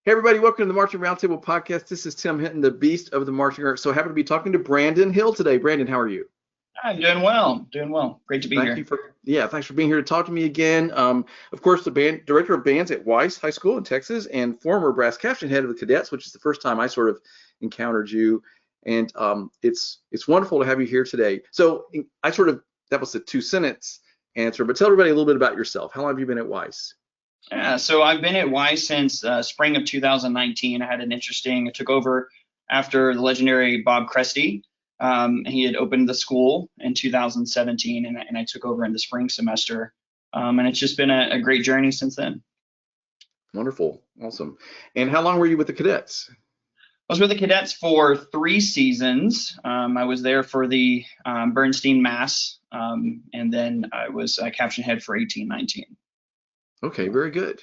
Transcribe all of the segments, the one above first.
Hey everybody, welcome to the Marching Roundtable podcast. This is Tim Hinton, the beast of the marching arts. So happy to be talking to Branden Hill today. Branden, how are you? I'm doing well, doing well. Great to be Thank you here. for thanks for being here to talk to me again. Of course, the band director of bands at Weiss High School in Texas and former brass caption head of the cadets, which is the first time I sort of encountered you. And it's wonderful to have you here today. So I sort of that was a two-sentence answer, but tell everybody a little bit about yourself. How long have you been at Weiss? Yeah, so I've been at Weiss since spring of 2019. I took over after the legendary Bob Cresty. He had opened the school in 2017, and I took over in the spring semester. And it's just been a great journey since then. Wonderful, awesome. And how long were you with the cadets? I was with the cadets for 3 seasons. I was there for the Bernstein Mass, and then I was caption head for 18-19. Okay, very good.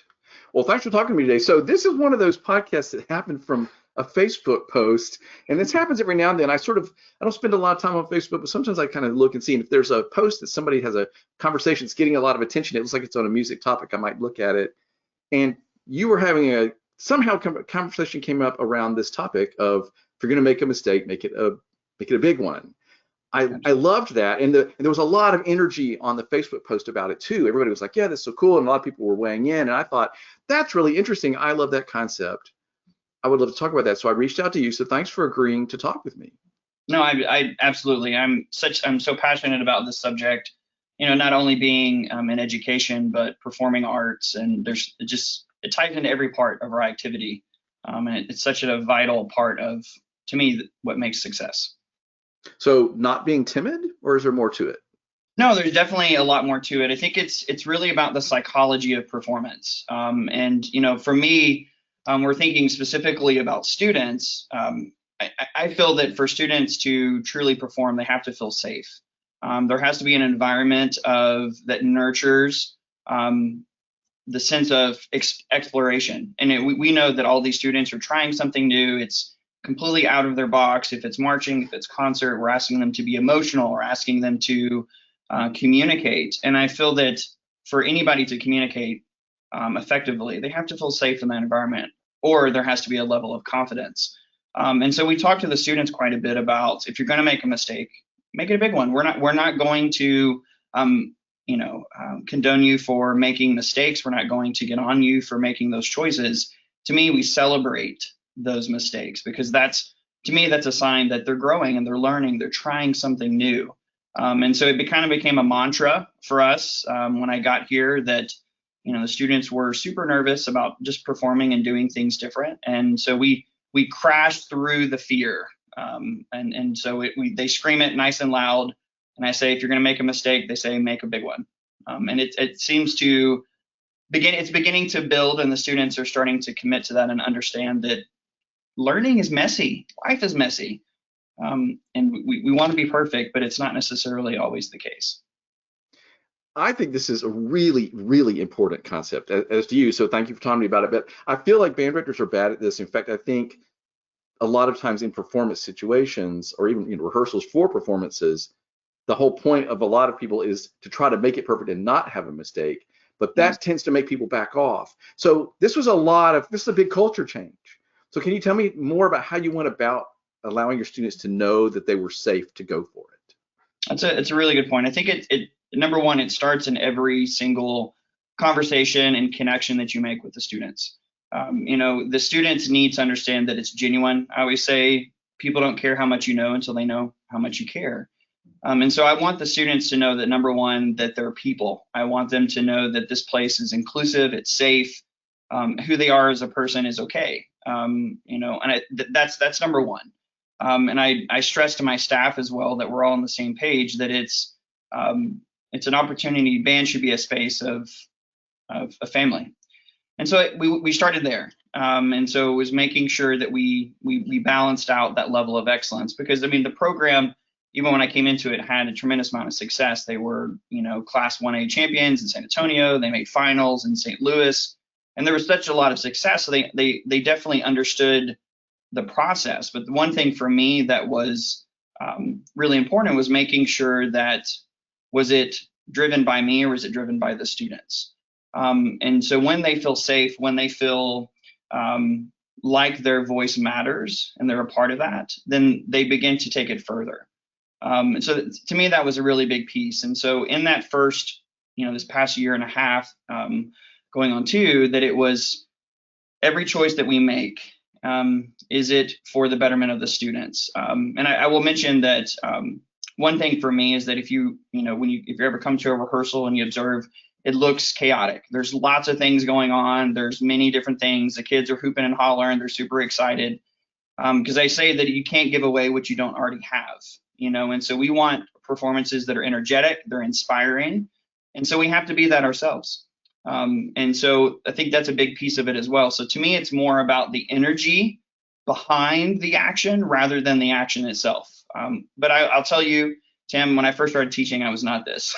Well, thanks for talking to me today. So this is one of those podcasts that happened from a Facebook post, and this happens every now and then. I don't spend a lot of time on Facebook, but sometimes I kind of look and see, and if there's a post that somebody has a conversation that's getting a lot of attention, it looks like it's on a music topic, I might look at it. And you were having somehow a conversation came up around this topic of if you're going to make a mistake, make it a big one. I loved that, and there was a lot of energy on the Facebook post about it too. Everybody was like, "Yeah, that's so cool," and a lot of people were weighing in. And I thought that's really interesting. I love that concept. I would love to talk about that. So I reached out to you. So thanks for agreeing to talk with me. No, I absolutely. I'm so passionate about this subject. Not only being in education, but performing arts, and it ties into every part of our activity, and it's such a vital part of, to me, what makes success. So not being timid, or is there more to it? No, there's definitely a lot more to it. I think it's really about the psychology of performance. And for me, we're thinking specifically about students. I feel that for students to truly perform, they have to feel safe. There has to be an environment that nurtures the sense of exploration. And we know that all these students are trying something new. It's completely out of their box. If it's marching, if it's concert, we're asking them to be emotional. We're asking them to communicate. And I feel that for anybody to communicate effectively, they have to feel safe in that environment, or there has to be a level of confidence. And so we talk to the students quite a bit about, if you're going to make a mistake, make it a big one. We're not going to condone you for making mistakes. We're not going to get on you for making those choices. To me, we celebrate those mistakes, because to me that's a sign that they're growing and they're learning, they're trying something new. And so it kind of became a mantra for us when I got here, that the students were super nervous about just performing and doing things different. And so we crashed through the fear, and so they scream it nice and loud, and I say, if you're going to make a mistake, they say, make a big one. And it seems to it's beginning to build, and the students are starting to commit to that and understand that learning is messy, life is messy, and we want to be perfect, but it's not necessarily always the case. I think this is a really, really important concept, as do you. So thank you for telling me about it. But I feel like band directors are bad at this. In fact, I think a lot of times in performance situations, or even in rehearsals for performances, the whole point of a lot of people is to try to make it perfect and not have a mistake. But that tends to make people back off. So this is a big culture change. So can you tell me more about how you went about allowing your students to know that they were safe to go for it? It's a really good point. I think it number one, it starts in every single conversation and connection that you make with the students. The students need to understand that it's genuine. I always say people don't care how much you know until they know how much you care. And so I want the students to know that, number one, that they're people. I want them to know that this place is inclusive, it's safe, who they are as a person is okay. And that's number one. And I stress to my staff as well that we're all on the same page, that it's an opportunity. Band should be a space of a family. And so we started there. And so it was making sure that we balanced out that level of excellence, because the program, even when I came into it, had a tremendous amount of success. They were, class 1A champions in San Antonio. They made finals in St. Louis, and there was such a lot of success. So they definitely understood the process. But the one thing for me that was really important was making sure that, was it driven by me or was it driven by the students? And so when they feel safe, when they feel like their voice matters and they're a part of that, then they begin to take it further. And so to me, that was a really big piece. And so in that first, this past year and a half, going on 2, that it was every choice that we make, is it for the betterment of the students? And I will mention that one thing for me is that if you ever come to a rehearsal and you observe, it looks chaotic. There's lots of things going on. There's many different things. The kids are hooping and hollering. They're super excited, because I say that you can't give away what you don't already have, and so we want performances that are energetic, they're inspiring, and so we have to be that ourselves. And so I think that's a big piece of it as well. So to me, it's more about the energy behind the action rather than the action itself. But I'll tell you, Tim, when I first started teaching, I was not this.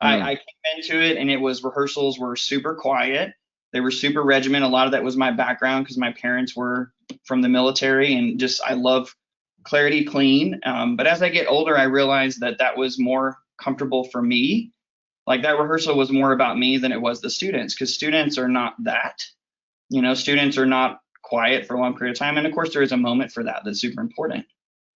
I came into it and rehearsals were super quiet. They were super regimented. A lot of that was my background because my parents were from the military, and I love clarity, clean. But as I get older, I realized that was more comfortable for me. Like that rehearsal was more about me than it was the students, because students are not that. Students are not quiet for a long period of time. And of course, there is a moment for that that's super important.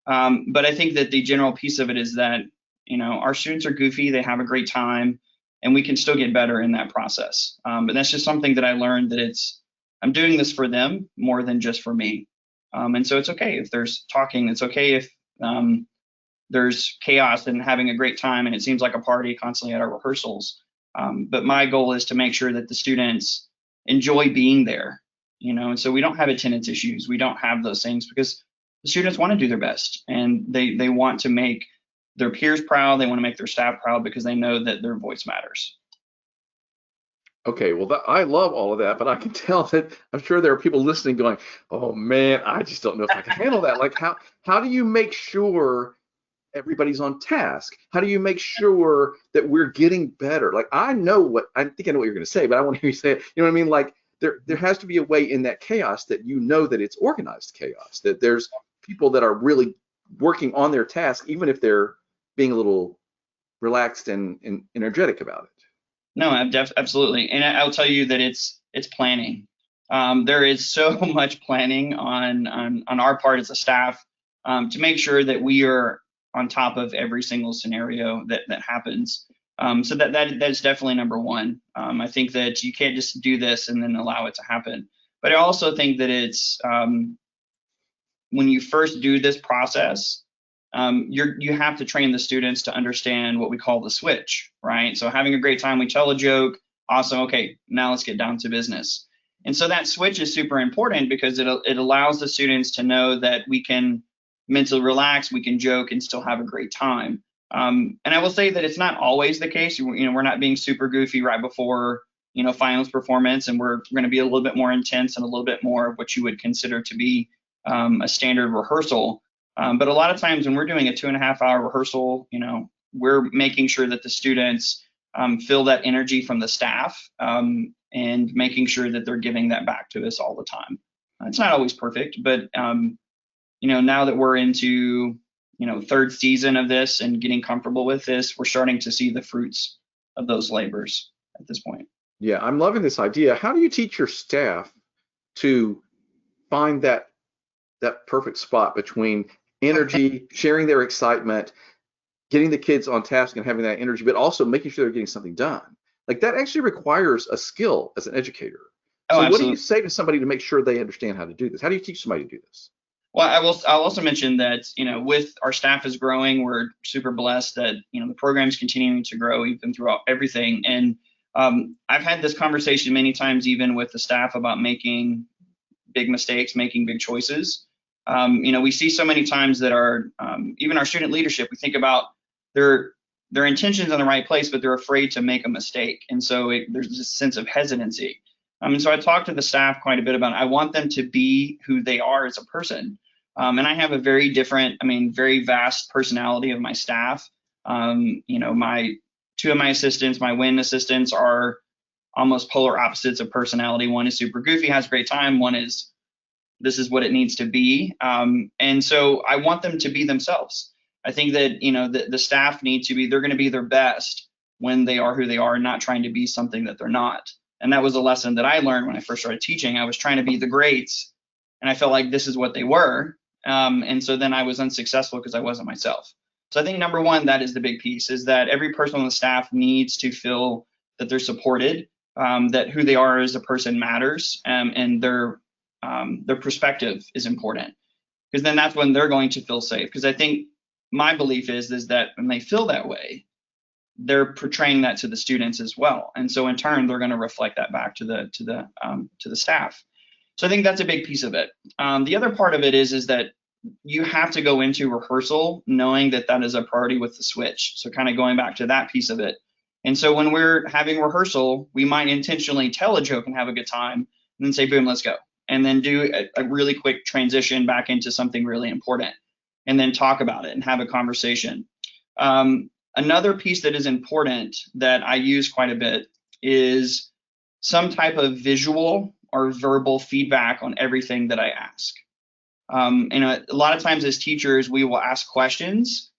But I think that the general piece of it is that, our students are goofy, they have a great time, and we can still get better in that process. But that's just something that I learned, that I'm doing this for them more than just for me. And so it's okay if there's talking, it's okay if there's chaos and having a great time and it seems like a party constantly at our rehearsals. But my goal is to make sure that the students enjoy being there, and so we don't have attendance issues. We don't have those things because the students want to do their best, and they want to make their peers proud. They want to make their staff proud because they know that their voice matters. Okay, well, I love all of that, but I can tell that I'm sure there are people listening going, "Oh man, I just don't know if I can handle that." Like, how do you make sure everybody's on task? How do you make sure that we're getting better? Like, I think I know what you're going to say, but I want to hear you say it. You know what I mean? Like, there has to be a way in that chaos that that it's organized chaos, that there's people that are really working on their task, even if they're being a little relaxed and energetic about it. No, absolutely. And I'll tell you that it's planning. There is so much planning on our part as a staff, to make sure that we are on top of every single scenario that happens. So that's definitely number one. I think that you can't just do this and then allow it to happen. But I also think that it's when you first do this process, you have to train the students to understand what we call the switch, right? So having a great time, we tell a joke, awesome, okay, now let's get down to business. And so that switch is super important because it allows the students to know that we can mentally relax, we can joke and still have a great time. And I will say that it's not always the case. We're not being super goofy right before, finals performance, and we're going to be a little bit more intense and a little bit more of what you would consider to be a standard rehearsal. But a lot of times when we're doing a 2.5-hour rehearsal, we're making sure that the students feel that energy from the staff, and making sure that they're giving that back to us all the time. It's not always perfect, but now that we're into third season of this and getting comfortable with this, we're starting to see the fruits of those labors at this point. Yeah, I'm loving this idea. How do you teach your staff to find that perfect spot between energy, sharing their excitement, getting the kids on task and having that energy, but also making sure they're getting something done? Like, that actually requires a skill as an educator. So what do you say to somebody to make sure they understand how to do this? How do you teach somebody to do this? Well, I'll also mention that, with our staff is growing, we're super blessed that, the program's continuing to grow even throughout everything. And I've had this conversation many times, even with the staff, about making big mistakes, making big choices. We see so many times that even our student leadership, we think about their intentions in the right place, but they're afraid to make a mistake. And so there's this sense of hesitancy. And so I talk to the staff quite a bit about it. I want them to be who they are as a person. And I have a very different, very vast personality of my staff. Two of my assistants, my WIN assistants, are almost polar opposites of personality. One is super goofy, has a great time. One is, this is what it needs to be. And so I want them to be themselves. I think that, the staff need to be, they're going to be their best when they are who they are, not trying to be something that they're not. And that was a lesson that I learned when I first started teaching. I was trying to be the greats, and I felt like this is what they were. And so then I was unsuccessful because I wasn't myself. So I think number one, that is the big piece, is that every person on the staff needs to feel that they're supported, that who they are as a person matters, and their perspective is important, because then that's when they're going to feel safe. Because I think my belief is that when they feel that way, they're portraying that to the students as well, and so in turn they're going to reflect that back to the staff. So I think that's a big piece of it. The other part of it is that you have to go into rehearsal knowing that that is a priority with the switch. So kind of going back to that piece of it. And so when we're having rehearsal, we might intentionally tell a joke and have a good time, and then say, boom, let's go. And then do a really quick transition back into something really important, and then talk about it and have a conversation. Another piece that is important that I use quite a bit is some type of visual or verbal feedback on everything that I ask. And a lot of times as teachers, we will ask questions,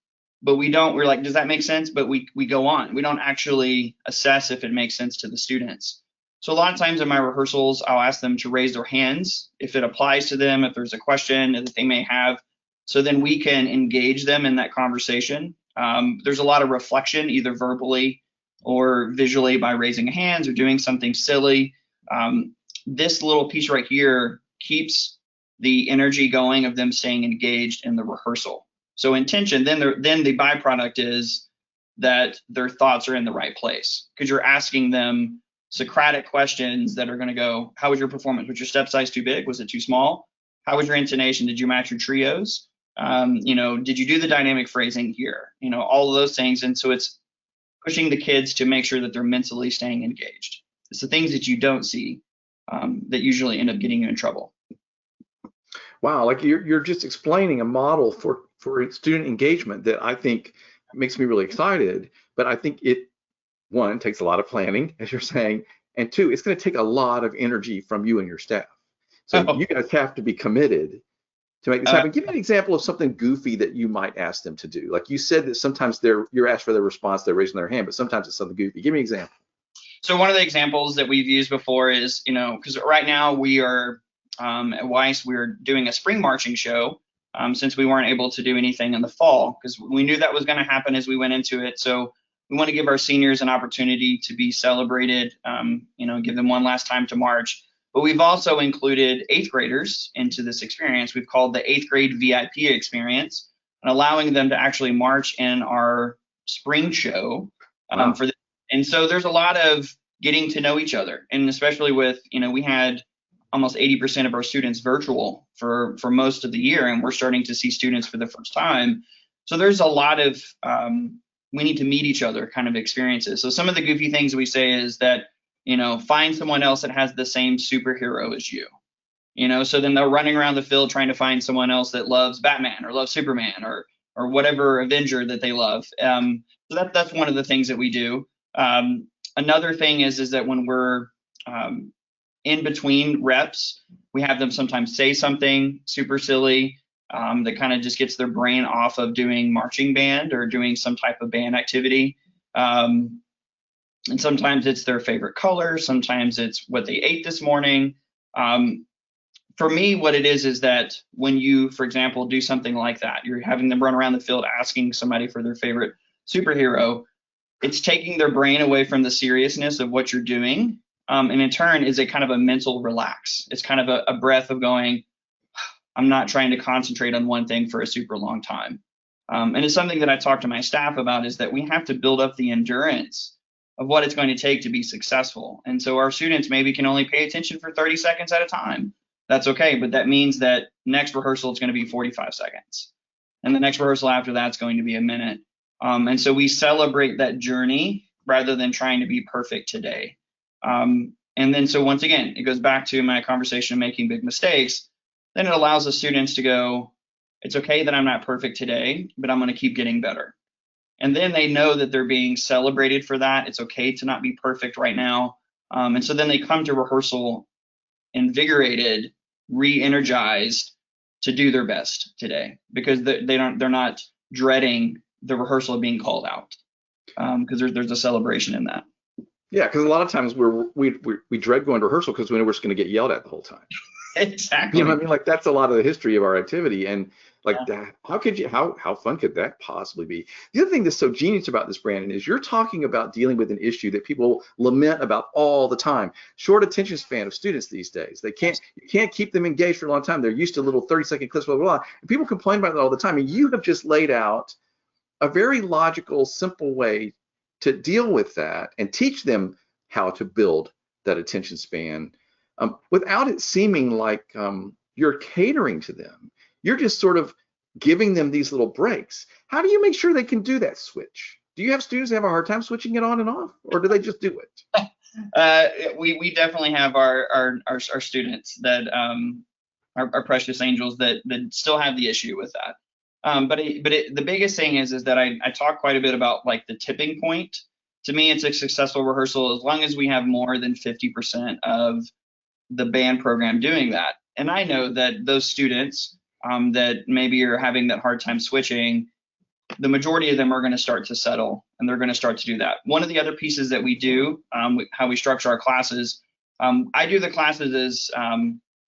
but we're like, does that make sense? But we go on. We don't actually assess if it makes sense to the students. So a lot of times in my rehearsals, I'll ask them to raise their hands if it applies to them, if there's a question that they may have. So then we can engage them in that conversation. There's a lot of reflection, either verbally or visually, by raising hands or doing something silly. This little piece right here keeps the energy going of them staying engaged in the rehearsal. So intention, then the byproduct is that their thoughts are in the right place, because you're asking them Socratic questions that are going to go, how was your performance? Was your step size too big? Was it too small? How was your intonation? Did you match your trios? Did you do the dynamic phrasing here? All of those things. And so it's pushing the kids to make sure that they're mentally staying engaged. It's the things that you don't see that usually end up getting you in trouble. Wow, like you're just explaining a model for student engagement that I think makes me really excited. But I think one, takes a lot of planning, as you're saying, and two, it's going to take a lot of energy from you and your staff. So you guys have to be committed to make this happen. Give me an example of something goofy that you might ask them to do. Like you said that sometimes you're asked for their response, they're raising their hand, but sometimes it's something goofy. Give me an example. So one of the examples that we've used before is, because right now we are at Weiss, we're doing a spring marching show, since we weren't able to do anything in the fall, because we knew that was going to happen as we went into it. So we want to give our seniors an opportunity to be celebrated, give them one last time to march. But we've also included 8th graders into this experience. We've called the 8th grade VIP experience, and allowing them to actually march in our spring show. Wow. And so there's a lot of getting to know each other, and especially with, we had almost 80% of our students virtual for most of the year, and we're starting to see students for the first time. So there's a lot of we need to meet each other kind of experiences. So some of the goofy things we say is that, find someone else that has the same superhero as you. So then they're running around the field trying to find someone else that loves Batman or loves Superman or whatever Avenger that they love. So that's one of the things that we do. Another thing is that when we're in between reps, we have them sometimes say something super silly that kind of just gets their brain off of doing marching band or doing some type of band activity. And sometimes it's their favorite color. Sometimes it's what they ate this morning. For me, what it is that when you, for example, do something like that, you're having them run around the field asking somebody for their favorite superhero, it's taking their brain away from the seriousness of what you're doing. And in turn is a kind of a mental relax. It's kind of a breath of going, I'm not trying to concentrate on one thing for a super long time. And it's something that I talk to my staff about, is that we have to build up the endurance of what it's going to take to be successful. And so our students maybe can only pay attention for 30 seconds at a time. That's okay, but that means that next rehearsal it's going to be 45 seconds. And the next rehearsal after that's going to be a minute. And so we celebrate that journey rather than trying to be perfect today. And then so once again, it goes back to my conversation of making big mistakes. Then it allows the students to go, it's okay that I'm not perfect today, but I'm going to keep getting better. And then they know that they're being celebrated for that. It's okay to not be perfect right now. And so then they come to rehearsal invigorated, re-energized to do their best today, because they're not dreading the rehearsal of being called out, because there's a celebration in that. Yeah, because a lot of times we dread going to rehearsal because we know we're just going to get yelled at the whole time. You know what Exactly. I mean? Like that's a lot of the history of our activity, and like Yeah. that. How fun could that possibly be? The other thing that's so genius about this, Brandon, is you're talking about dealing with an issue that people lament about all the time: short attention span of students these days. You can't keep them engaged for a long time. They're used to little 30-second clips, blah blah blah. And people complain about that all the time. And you have just laid out a very logical, simple way to deal with that and teach them how to build that attention span without it seeming like you're catering to them. You're just sort of giving them these little breaks. How do you make sure they can do that switch? Do you have students that have a hard time switching it on and off, or do they just do it? Uh, we definitely have our students that our precious angels that still have the issue with that. The biggest thing is that I talk quite a bit about like the tipping point. To me, it's a successful rehearsal as long as we have more than 50% of the band program doing that. And I know that those students that maybe are having that hard time switching, the majority of them are going to start to settle and they're going to start to do that. One of the other pieces that we do, how we structure our classes, I do the classes as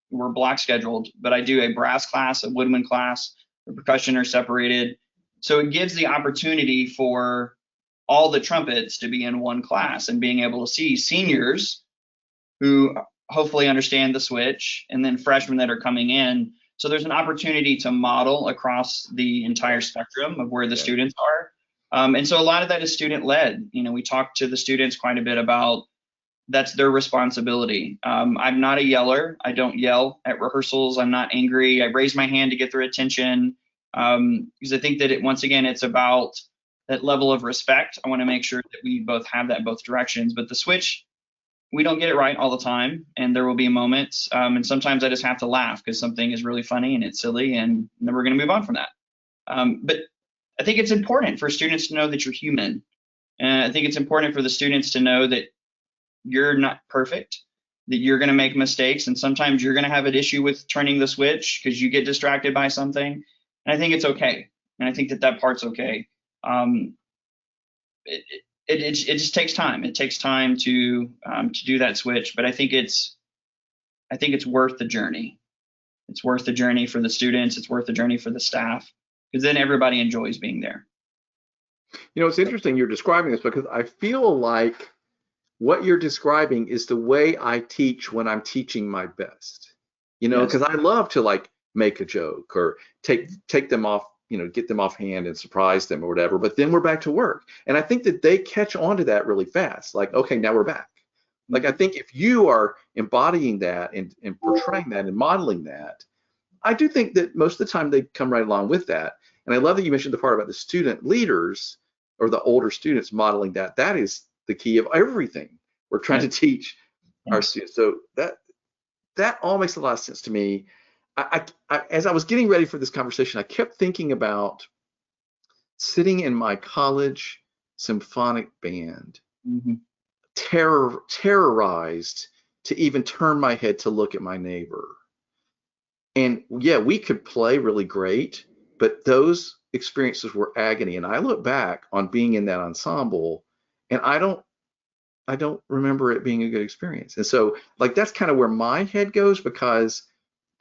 we're block scheduled, but I do a brass class, a woodwind class, the percussion are separated. So it gives the opportunity for all the trumpets to be in one class and being able to see seniors who hopefully understand the switch and then freshmen that are coming in. So there's an opportunity to model across the entire spectrum of where the Yeah. students are. And so a lot of that is student led. You know, we talk to the students quite a bit about that's their responsibility. I'm not a yeller. I don't yell at rehearsals. I'm not angry. I raise my hand to get their attention because I think that once again, it's about that level of respect. I want to make sure that we both have that both directions. But the switch, we don't get it right all the time, and there will be moments. And sometimes I just have to laugh because something is really funny and it's silly, and then we're going to move on from that. But I think it's important for students to know that you're human. And I think it's important for the students to know that you're not perfect, that you're going to make mistakes, and sometimes you're going to have an issue with turning the switch because you get distracted by something. And I think it's okay. And I think that that part's okay. Um, it, it just takes time. It takes time to do that switch, but I think it's worth the journey. It's worth the journey for the students. It's worth the journey for the staff because then everybody enjoys being there. You know, it's interesting you're describing this because I feel like what you're describing is the way I teach when I'm teaching my best. You know, Yes. because I love to like make a joke or take them off, you know, get them off hand and surprise them or whatever. But then we're back to work. And I think that they catch on to that really fast. Like, okay, now we're back. Like I think if you are embodying that and portraying that and modeling that, I do think that most of the time they come right along with that. And I love that you mentioned the part about the student leaders or the older students modeling that. That is the key of everything we're trying Yes. to teach our Yes. students. So that all makes a lot of sense to me. As I was getting ready for this conversation, I kept thinking about sitting in my college symphonic band, Mm-hmm. terrorized to even turn my head to look at my neighbor. And yeah, we could play really great, but those experiences were agony. And I look back on being in that ensemble, and I don't remember it being a good experience. And so like that's kind of where my head goes because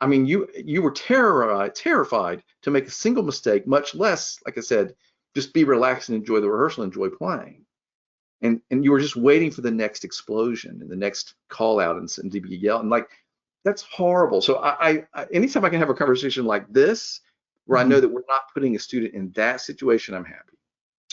I mean you were terrified to make a single mistake, much less, like I said, just be relaxed and enjoy the rehearsal, enjoy playing. And you were just waiting for the next explosion and the next call out and to be yelled. And like that's horrible. So anytime I can have a conversation like this, where I know Mm-hmm. that we're not putting a student in that situation, I'm happy.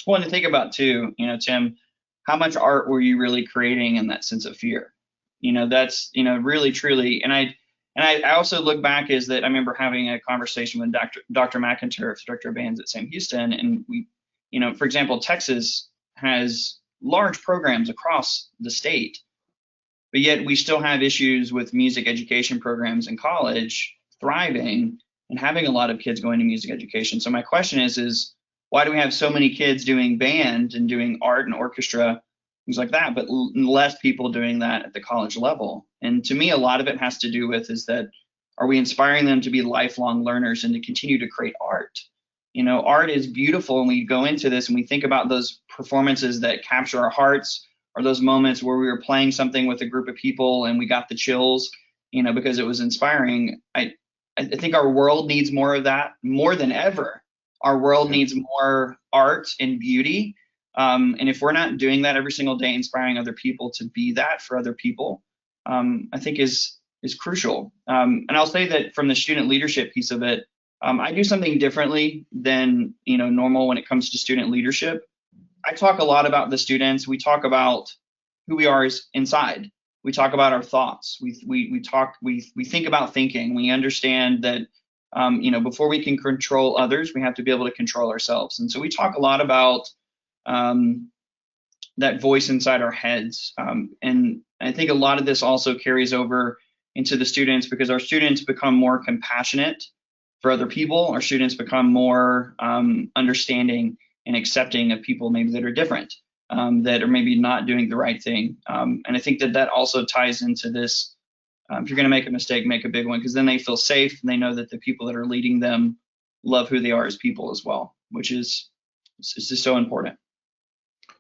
Well, and to think about too, you know, Tim, how much art were you really creating in that sense of fear? You know, that's, you know, really truly. And I also look back is that I remember having a conversation with Dr. McIntyre, director of bands at Sam Houston, and we, you know, for example, Texas has large programs across the state, but yet we still have issues with music education programs in college thriving and having a lot of kids going to music education. So my question is why do we have so many kids doing band and doing art and orchestra, things like that, but less people doing that at the college level? And to me, a lot of it has to do with is that are we inspiring them to be lifelong learners and to continue to create art? You know, art is beautiful, and we go into this and we think about those performances that capture our hearts or those moments where we were playing something with a group of people and we got the chills, because it was inspiring. I think our world needs more of that more than ever. Our world needs more art and beauty. And if we're not doing that every single day, inspiring other people to be that for other people, I think is crucial. And I'll say that from the student leadership piece of it, I do something differently than normal when it comes to student leadership. I talk a lot about the students. We talk about who we are inside. We talk about our thoughts. We think about thinking. We understand that before we can control others, we have to be able to control ourselves. And so we talk a lot about that voice inside our heads. And I think a lot of this also carries over into the students, because our students become more compassionate for other people. Our students become more understanding and accepting of people maybe that are different, that are maybe not doing the right thing. And I think that also ties into this. If you're going to make a mistake, make a big one, because then they feel safe and they know that the people that are leading them love who they are as people as well, which is just so important.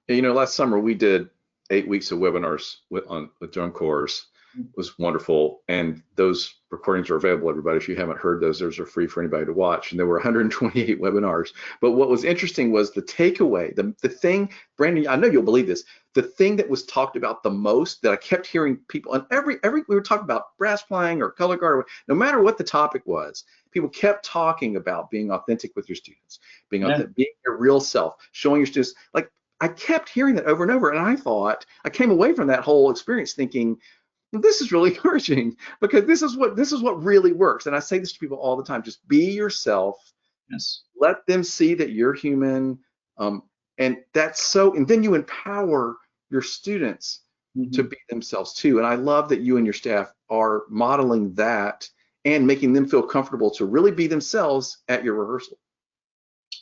Yeah, last summer we did 8 weeks of webinars with Joan Coors. It was wonderful, and those recordings are available, everybody. If you haven't heard those are free for anybody to watch, and there were 128 webinars. But what was interesting was the takeaway, the thing, Branden, I know you'll believe this, the thing that was talked about the most, that I kept hearing people, and every we were talking about brass playing or color guard, no matter what the topic was, people kept talking about being authentic with your students, being your real self, showing your students. Like, I kept hearing that over and over, and I came away from that whole experience thinking, this is really encouraging, because this is what really works. And I say this to people all the time: just be yourself. Yes. Let them see that you're human, and then you empower your students to be themselves too. And I love that you and your staff are modeling that and making them feel comfortable to really be themselves at your rehearsal.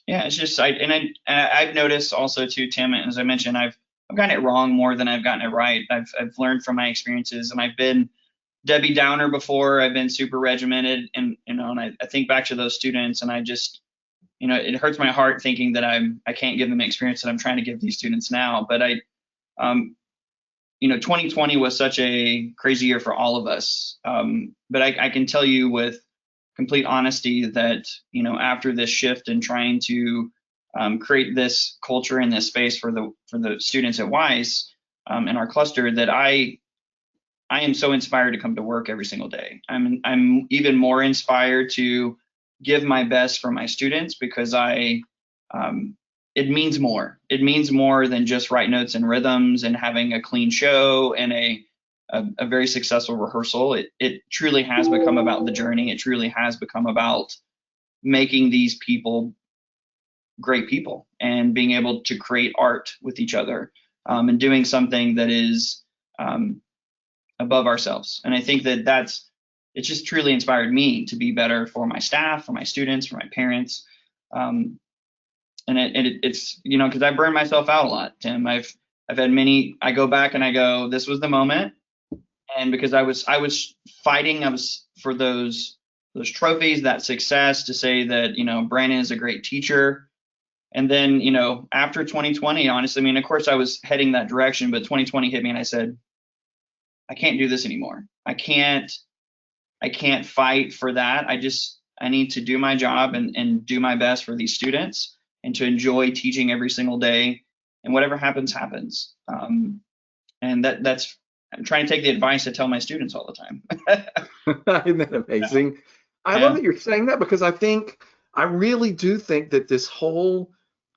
Yeah, it's just I've noticed also too, Tim, as I mentioned, I've gotten it wrong more than I've gotten it right. I've learned from my experiences, and I've been Debbie Downer before. I've been super regimented, and and I think back to those students, and I just it hurts my heart thinking that I can't give them the experience that I'm trying to give these students now. But 2020 was such a crazy year for all of us. But I can tell you with complete honesty that after this shift and trying to create this culture in this space for the students at Wise in our cluster, that I am so inspired to come to work every single day. I'm even more inspired to give my best for my students, because it means more. It means more than just write notes and rhythms and having a clean show and a very successful rehearsal. It truly has become about the journey. It truly has become about making these people great people and being able to create art with each other, and doing something that is above ourselves. And I think it just truly inspired me to be better for my staff, for my students, for my parents. And it's because I burn myself out a lot, Tim. I've had many. I go back and I go, this was the moment, and because I was fighting, I was for those trophies, that success, to say that Branden is a great teacher. And then after 2020, honestly, of course I was heading that direction, but 2020 hit me, and I said, I can't do this anymore. I can't fight for that. I need to do my job and do my best for these students, and to enjoy teaching every single day, and whatever happens, happens. And that's, I'm trying to take the advice I tell my students all the time. Isn't that amazing? I love that you're saying that, because I really do think that this whole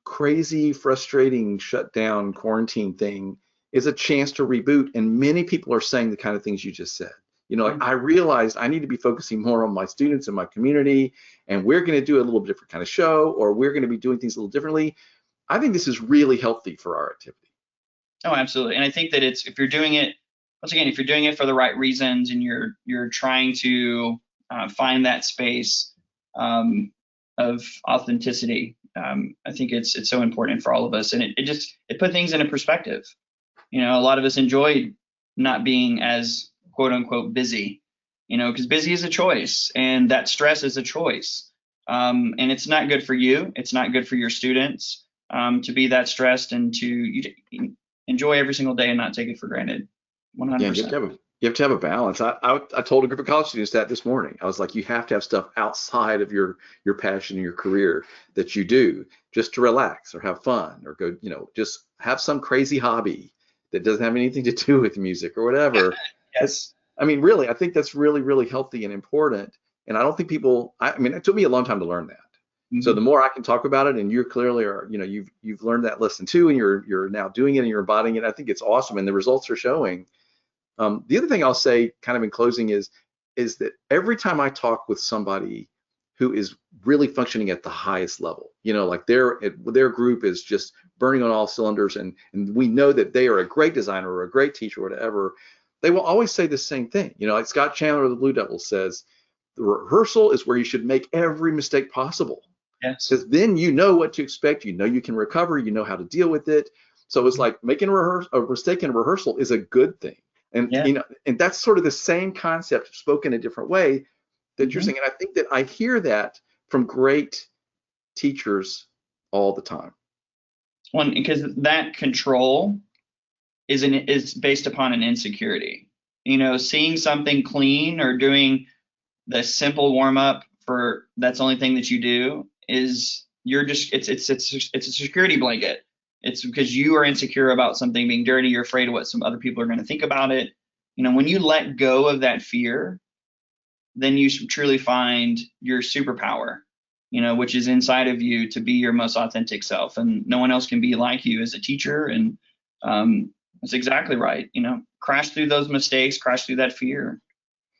crazy, frustrating shutdown quarantine thing is a chance to reboot. And many people are saying the kind of things you just said. I realized I need to be focusing more on my students and my community, and we're going to do a little bit different kind of show, or we're going to be doing things a little differently. I think this is really healthy for our activity. Oh, absolutely. And I think that if you're doing it, once again, if you're doing it for the right reasons, and you're trying to find that space of authenticity, I think it's so important for all of us. And it put things in a perspective. A lot of us enjoy not being as quote unquote busy, because busy is a choice, and that stress is a choice. And it's not good for you. It's not good for your students to be that stressed, and enjoy every single day and not take it for granted. Yeah, 100%. you have to have a balance. I told a group of college students that this morning. I was like, you have to have stuff outside of your passion and your career that you do just to relax or have fun or go, just have some crazy hobby that doesn't have anything to do with music or whatever. Yes. I mean, really, I think that's really, really healthy and important. And I don't think people, I mean, it took me a long time to learn that. So the Mm-hmm. more I can talk about it, and you clearly are, you've learned that lesson too, and you're now doing it and you're embodying it. I think it's awesome, and the results are showing. The other thing I'll say, kind of in closing, is that every time I talk with somebody who is really functioning at the highest level, like their group is just burning on all cylinders, and we know that they are a great designer or a great teacher or whatever, they will always say the same thing. Like Scott Chandler of the Blue Devils says, the rehearsal is where you should make every mistake possible, Yes. because then you know what to expect, you can recover, you know how to deal with it. So it's like making a mistake in rehearsal is a good thing. And Yeah. and that's sort of the same concept spoken a different way that you're Mm-hmm. saying. And I think that I hear that from great teachers all the time. One, because that control is based upon an insecurity. Seeing something clean or doing the simple warm up for that's the only thing that you do is you're just it's a security blanket. It's because you are insecure about something being dirty. You're afraid of what some other people are going to think about it. When you let go of that fear, then you truly find your superpower, which is inside of you to be your most authentic self. And no one else can be like you as a teacher. And that's exactly right. Crash through those mistakes, crash through that fear,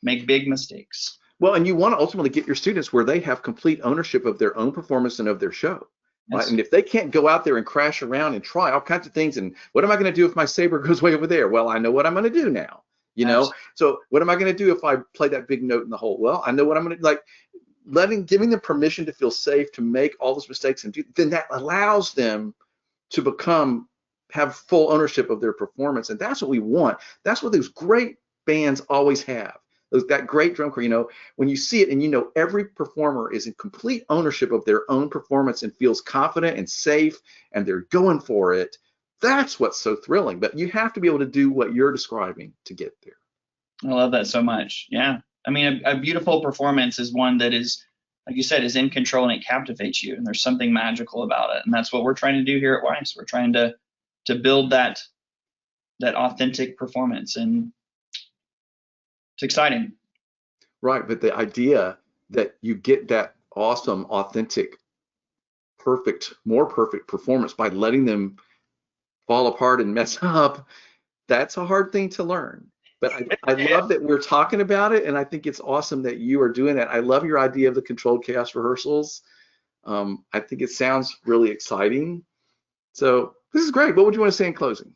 make big mistakes. Well, and you want to ultimately get your students where they have complete ownership of their own performance and of their show. Right. Yes. And if they can't go out there and crash around and try all kinds of things, and what am I going to do if my saber goes way over there? Well, I know what I'm going to do now. Absolutely. So what am I going to do if I play that big note in the hole? Well, I know what I'm going to like. Giving them permission to feel safe to make all those mistakes, and then that allows them to have full ownership of their performance, and that's what we want. That's what those great bands always have. That great drum corps, when you see it and every performer is in complete ownership of their own performance and feels confident and safe and they're going for it, that's what's so thrilling. But you have to be able to do what you're describing to get there. I love that so much. Yeah. I mean, a beautiful performance is one that is, like you said, is in control and it captivates you. And there's something magical about it. And that's what we're trying to do here at Weiss. We're trying to build that authentic performance, and it's exciting. Right. But the idea that you get that awesome, authentic, more perfect performance by letting them fall apart and mess up, that's a hard thing to learn. But I love that we're talking about it, and I think it's awesome that you are doing that. I love your idea of the controlled chaos rehearsals. I think it sounds really exciting. So this is great. What would you want to say in closing?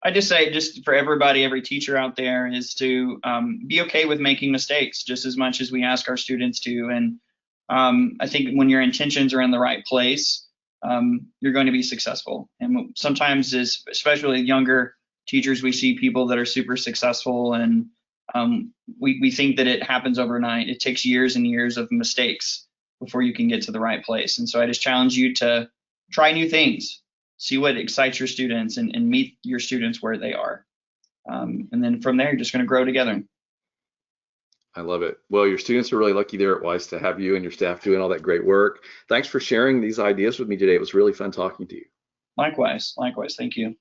I just say, just for everybody, every teacher out there, is to be okay with making mistakes just as much as we ask our students to. And I think when your intentions are in the right place, you're going to be successful. And sometimes, especially younger teachers, we see people that are super successful, and we think that it happens overnight. It takes years and years of mistakes before you can get to the right place. And so I just challenge you to try new things, see what excites your students, and meet your students where they are. And then from there, you're just going to grow together. I love it. Well, your students are really lucky there at Weiss to have you and your staff doing all that great work. Thanks for sharing these ideas with me today. It was really fun talking to you. Likewise. Thank you.